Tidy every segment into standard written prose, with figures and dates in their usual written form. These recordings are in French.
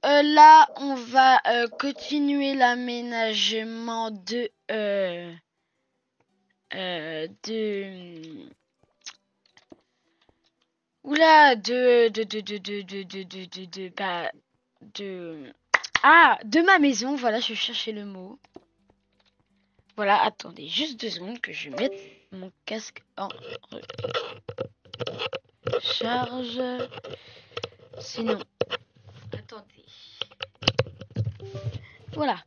là, on va continuer l'aménagement de oula de ma maison. Voilà, je cherchais le mot. Voilà, attendez juste 2 secondes que je mette mon casque en charge. Sinon, attendez. Voilà.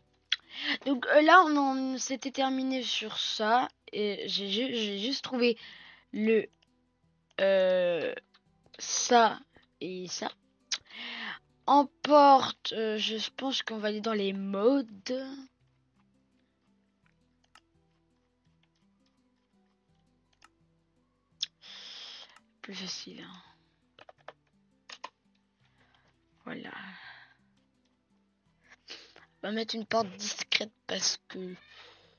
Donc là, on s'était terminé sur ça. Et j'ai juste trouvé le ça et ça. En porte, je pense qu'on va aller dans les modes. Plus facile. Hein. Voilà. On va mettre une porte discrète parce que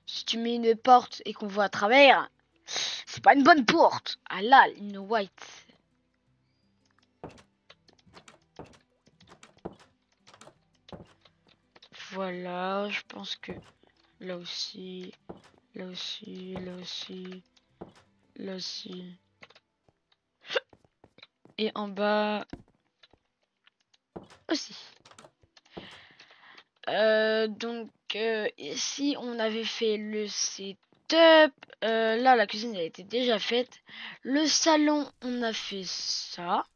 si tu mets une porte et qu'on voit à travers, c'est pas une bonne porte. Ah là, une white. Voilà, je pense que là aussi, là aussi, là aussi, là aussi. Et en bas aussi. Donc ici on avait fait le setup. Là la cuisine elle était déjà faite. Le salon on a fait ça.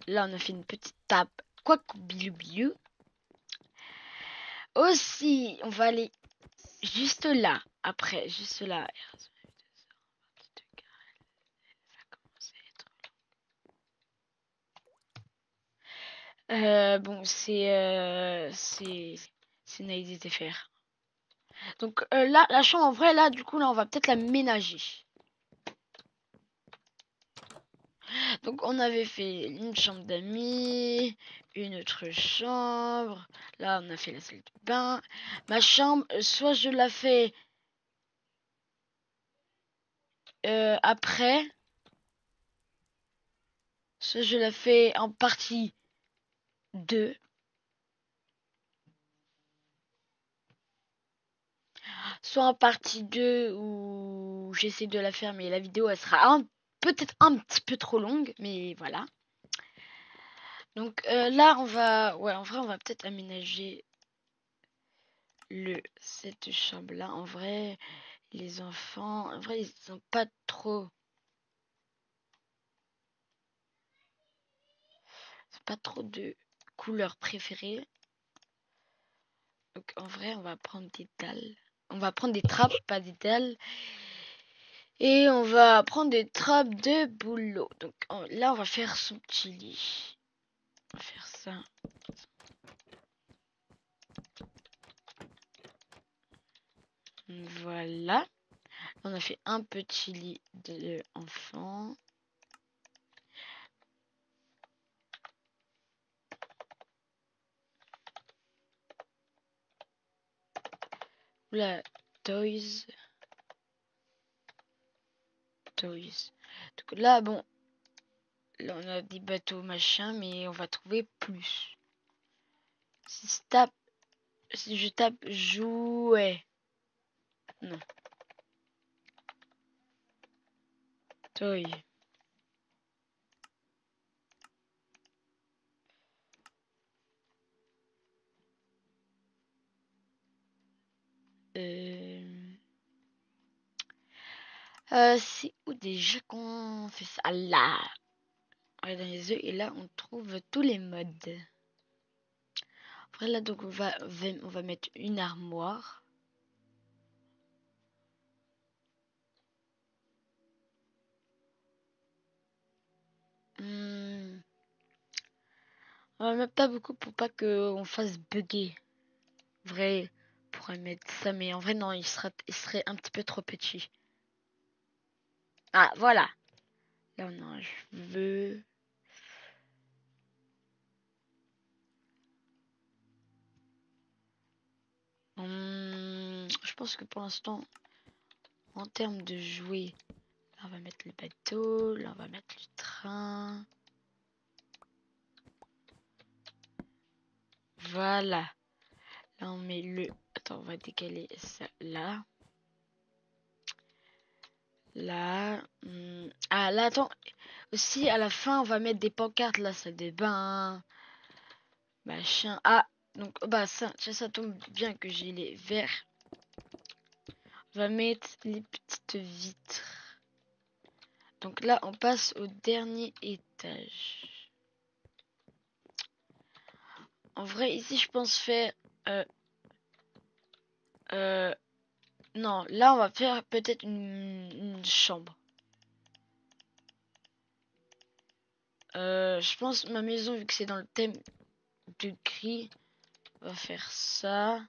Là on a fait une petite table. Quoi que bilou. Aussi on va aller juste là. Après juste là. Bon c'est Naïd faire. Donc là la chambre en vrai là du coup là on va peut-être la ménager. Donc on avait fait une chambre d'amis, une autre chambre. Là on a fait la salle de bain. Ma chambre, soit je la fais après, soit je la fais en partie 2. Soit en partie 2 où j'essaie de la faire mais la vidéo elle sera peut-être un petit peu trop longue, mais voilà. Donc là on va, ouais en vrai on va peut-être aménager cette chambre là. En vrai les enfants, en vrai ils sont pas trop, pas trop de couleurs préférées. Donc en vrai on va prendre des dalles. On va prendre des trappes, pas des dalles. Et on va prendre des trappes de boulot. Donc là on va faire son petit lit. On va faire ça. Voilà. On a fait un petit lit de enfant. Là, toys. Donc là, bon, là on a des bateaux machin, mais on va trouver plus. Si je tape jouet. Non. Toy. C'est où déjà qu'on fait ça? Là. On est dans les œufs et là on trouve tous les modes. Après là donc on va mettre une armoire. On va mettre pas beaucoup pour pas qu'on fasse bugger. Vrai, on pourrait mettre ça, mais en vrai non, il serait un petit peu trop petit. Ah voilà. Là non, je veux. Je pense que pour l'instant, en termes de jouets, là on va mettre le bateau, là on va mettre le train. Voilà. Là, on met le... Attends, on va décaler ça là. Là. Ah, là, attends. Aussi, à la fin, on va mettre des pancartes. Là, salle de bain. Machin. Ah, donc, bah, ça tombe bien que j'ai les verres. On va mettre les petites vitres. Donc là, on passe au dernier étage. En vrai, ici, je pense faire... non, là, on va faire peut-être une chambre. Je pense ma maison, vu que c'est dans le thème de gris, on va faire ça.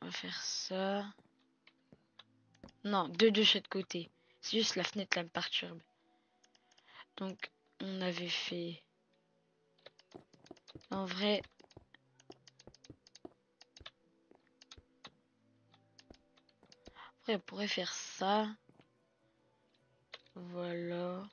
On va faire ça. Non, deux de chaque côté. C'est juste la fenêtre là me perturbe. Donc, on avait fait... En vrai... Après, on pourrait faire ça. Voilà.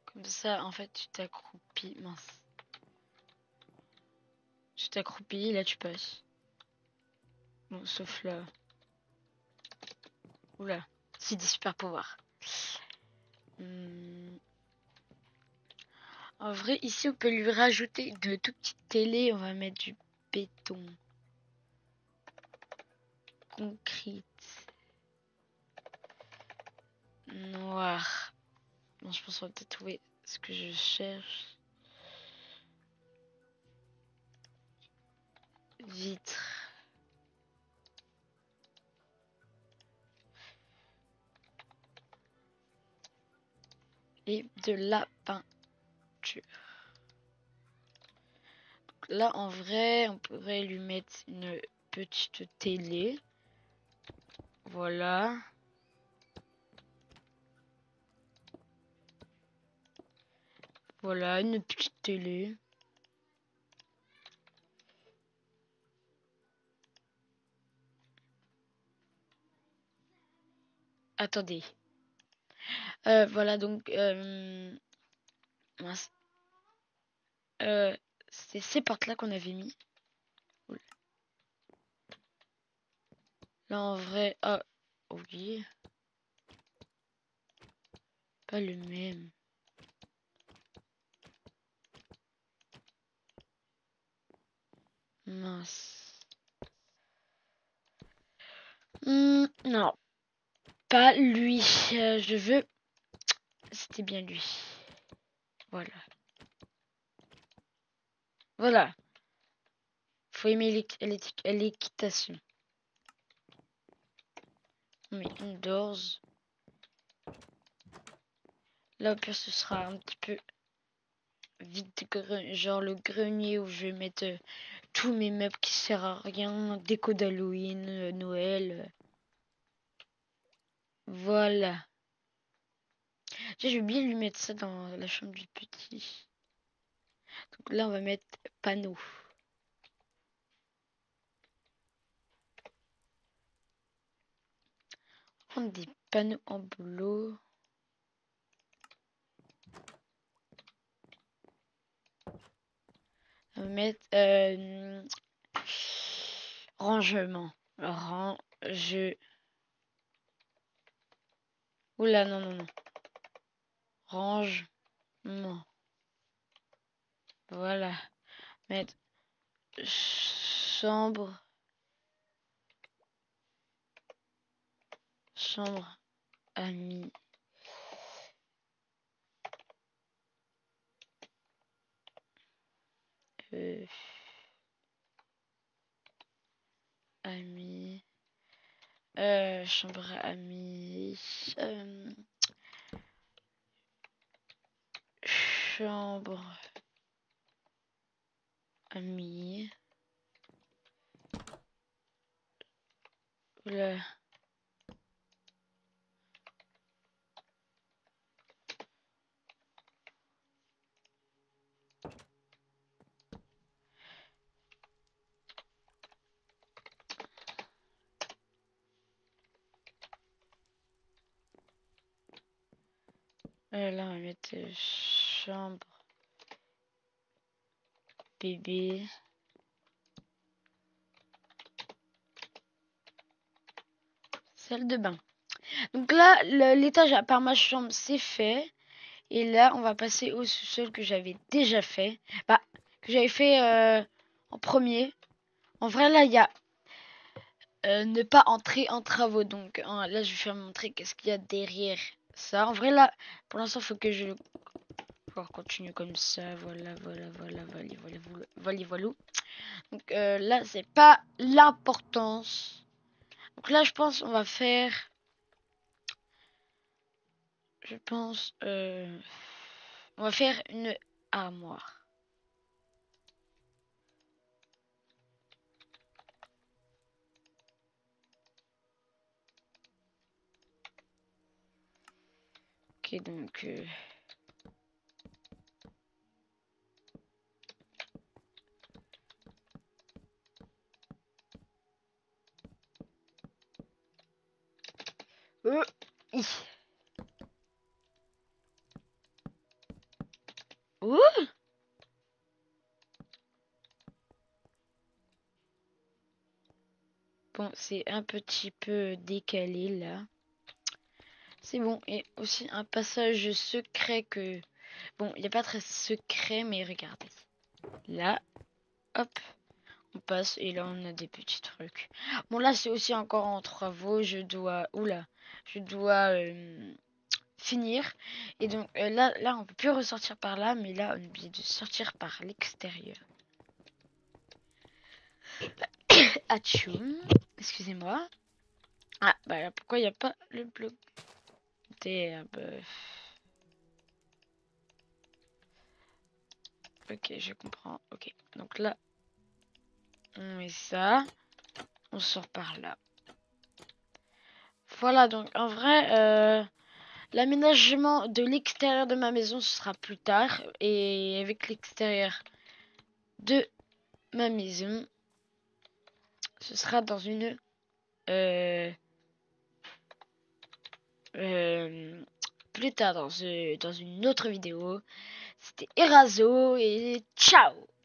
Comme ça, en fait, tu t'accroupis. Mince. Tu t'accroupis, là, tu passes. Bon, sauf là. Oula. C'est des super pouvoirs. En vrai, ici, on peut lui rajouter de tout petites télé. On va mettre du béton. Concrete. Noir. Bon, je pense qu'on va peut-être trouver ce que je cherche. Vitre. Et de la peinture. Donc là, en vrai, on pourrait lui mettre une petite télé. Voilà. Voilà, une petite télé. Attendez. Voilà, donc... mince. C'est ces portes-là qu'on avait mis. Là, en vrai... Ah, oui. Pas le même. Mince. Non. Pas lui. Je veux... C'était bien lui. Voilà. Voilà. Faut aimer l'équitation. On met une doors. Là, au pire, ce sera un petit peu vide, genre le grenier où je vais mettre tous mes meubles qui servent à rien, déco d'Halloween, Noël. Voilà. Je vais bien lui mettre ça dans la chambre du petit. Donc là, on va mettre panneau. Prendre des panneaux en boulot. On va mettre rangement. Range. Oula, non, non, non. Rangement. Voilà. Mettre chambre. Chambre amie. Amie. Chambre amie. Chambre amie. Oula. Là, on va mettre chambre, bébé. Salle de bain. Donc là, l'étage à part ma chambre, c'est fait. Et là, on va passer au sous-sol que j'avais déjà fait. Bah, que j'avais fait en premier. En vrai, là, il y a ne pas entrer en travaux. Donc là, je vais faire montrer qu'est-ce qu'il y a derrière ça. En vrai, là, pour l'instant, il faut que je continue comme ça. Voilà. Donc là, c'est pas l'importance. Donc là, je pense on va faire... on va faire une armoire. Ok, donc... hi. Ouh. Bon, c'est un petit peu décalé là. C'est bon. Et aussi un passage secret que... Bon, il n'y a pas très secret, mais regardez. Là, hop, on passe et là on a des petits trucs. Bon, là c'est aussi encore en travaux. Je dois... Oula. Je dois finir. Et donc là, on peut plus ressortir par là, mais là, on est obligé de sortir par l'extérieur. Atchoum. Excusez-moi. Ah, bah pourquoi il n'y a pas le bloc d'herbe? Ok, je comprends. Ok, donc là, on met ça. On sort par là. Voilà, donc en vrai, l'aménagement de l'extérieur de ma maison, ce sera plus tard. Et avec l'extérieur de ma maison, ce sera dans une... plus tard dans une autre vidéo. C'était Erazo et ciao!